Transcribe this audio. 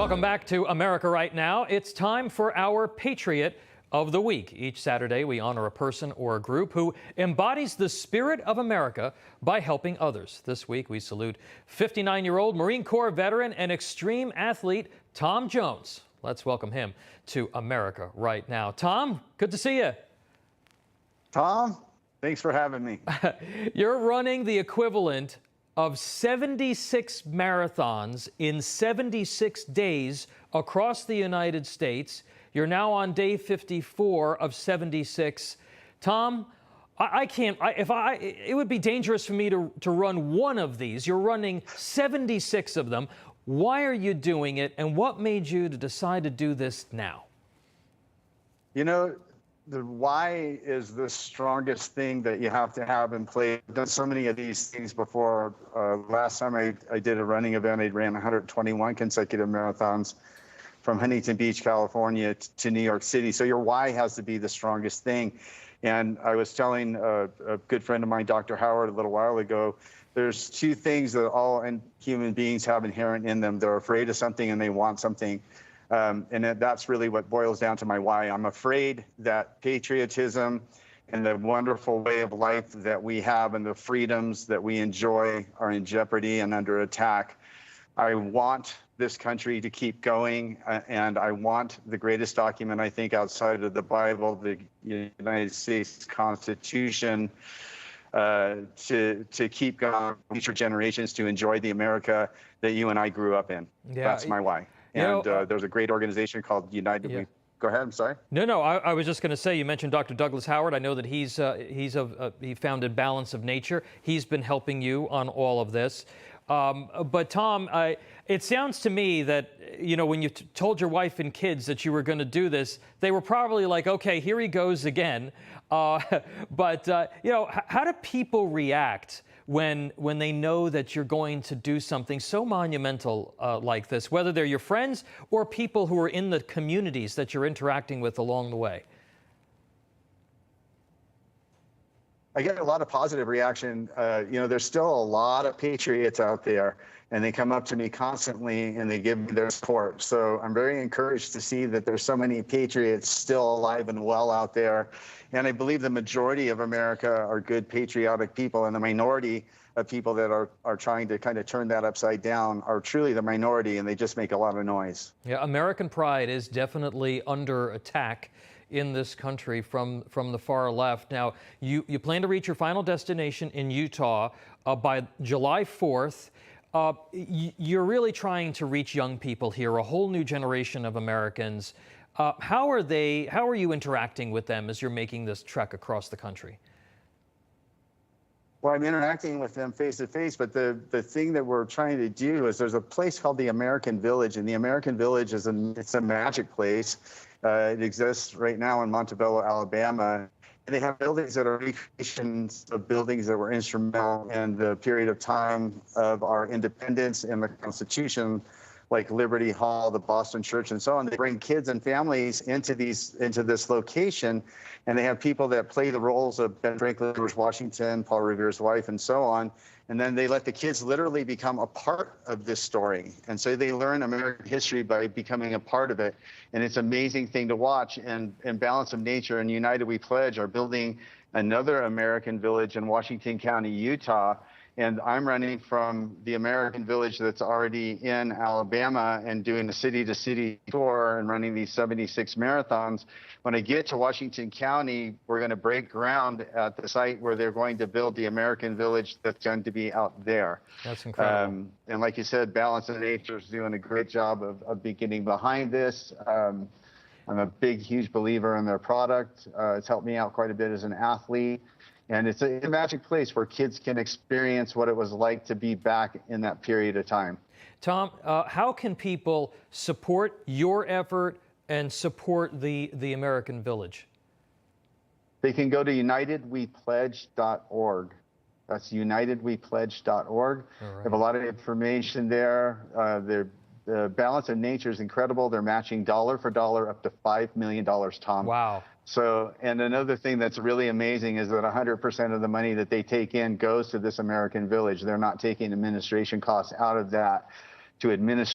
Welcome back to America Right Now. It's time for our Patriot of the Week. Each Saturday, we honor a person or a group who embodies the spirit of America by helping others. This week, we salute 59-year-old Marine Corps veteran and extreme athlete Tom Jones. Let's welcome him to America Right Now. Tom, good to see you. Tom, thanks for having me. You're running the equivalent of 76 marathons in 76 days across the United States. You're now on day 54 of 76. Tom, it would be dangerous for me to run one of these. You're running 76 of them. Why are you doing it, and what made you to decide to do this now? You know, the why is the strongest thing that you have to have in place. I've done so many of these things before. Last time I did a running event, I ran 121 consecutive marathons from Huntington Beach, California to New York City. So your why has to be the strongest thing. And I was telling a good friend of mine, Dr. Howard, a little while ago, there's two things that all human beings have inherent in them. They're afraid of something and they want something. And that's really what boils down to my why. I'm afraid that patriotism and the wonderful way of life that we have and the freedoms that we enjoy are in jeopardy and under attack. I want this country to keep going, and I want the greatest document, I think, outside of the Bible, the United States Constitution, to keep going, future generations to enjoy the America that you and I grew up in. Yeah, that's my why. And there's a great organization called United. Yeah. Go ahead. I'm sorry. No. I was just going to say, you mentioned Dr. Douglas Howard. I know that he founded Balance of Nature. He's been helping you on all of this. But Tom, it sounds to me that, you know, when you told your wife and kids that you were going to do this, they were probably like, okay, here he goes again. But you know, how do people react when they know that you're going to do something so monumental like this, whether they're your friends or people who are in the communities that you're interacting with along the way? I get a lot of positive reaction. You know, there's still a lot of patriots out there, and they come up to me constantly and they give me their support. So I'm very encouraged to see that there's so many patriots still alive and well out there. And I believe the majority of America are good, patriotic people, and the minority of people that are trying to kind of turn that upside down are truly the minority, and they just make a lot of noise. Yeah, American pride is definitely under attack in this country from the far left. Now, you plan to reach your final destination in Utah by July 4th. You're really trying to reach young people here, a whole new generation of Americans. How are you interacting with them as you're making this trek across the country? Well, I'm interacting with them face to face, but the thing that we're trying to do is there's a place called the American Village, and the American Village is it's a magic place. It exists right now in Montebello, Alabama. And they have buildings that are recreations of buildings that were instrumental in the period of time of our independence and the Constitution, like Liberty Hall, the Boston Church, and so on. They bring kids and families into this location, and they have people that play the roles of Ben Franklin, George Washington, Paul Revere's wife, and so on. And then they let the kids literally become a part of this story. And so they learn American history by becoming a part of it. And it's an amazing thing to watch. And Balance of Nature and United We Pledge are building another American Village in Washington County, Utah. And I'm running from the American Village that's already in Alabama and doing a city-to-city tour and running these 76 marathons. When I get to Washington County, we're going to break ground at the site where they're going to build the American Village that's going to be out there. That's incredible. And like you said, Balance of Nature is doing a great job of getting behind this. I'm a big, huge believer in their product. It's helped me out quite a bit as an athlete. And it's a magic place where kids can experience what it was like to be back in that period of time. Tom, how can people support your effort and support the American Village? They can go to unitedwepledge.org. That's unitedwepledge.org. Right. They have a lot of information there. The Balance of Nature is incredible. They're matching dollar for dollar up to $5 million, Tom. Wow. So, and another thing that's really amazing is that 100% of the money that they take in goes to this American Village. They're not taking administration costs out of that to administer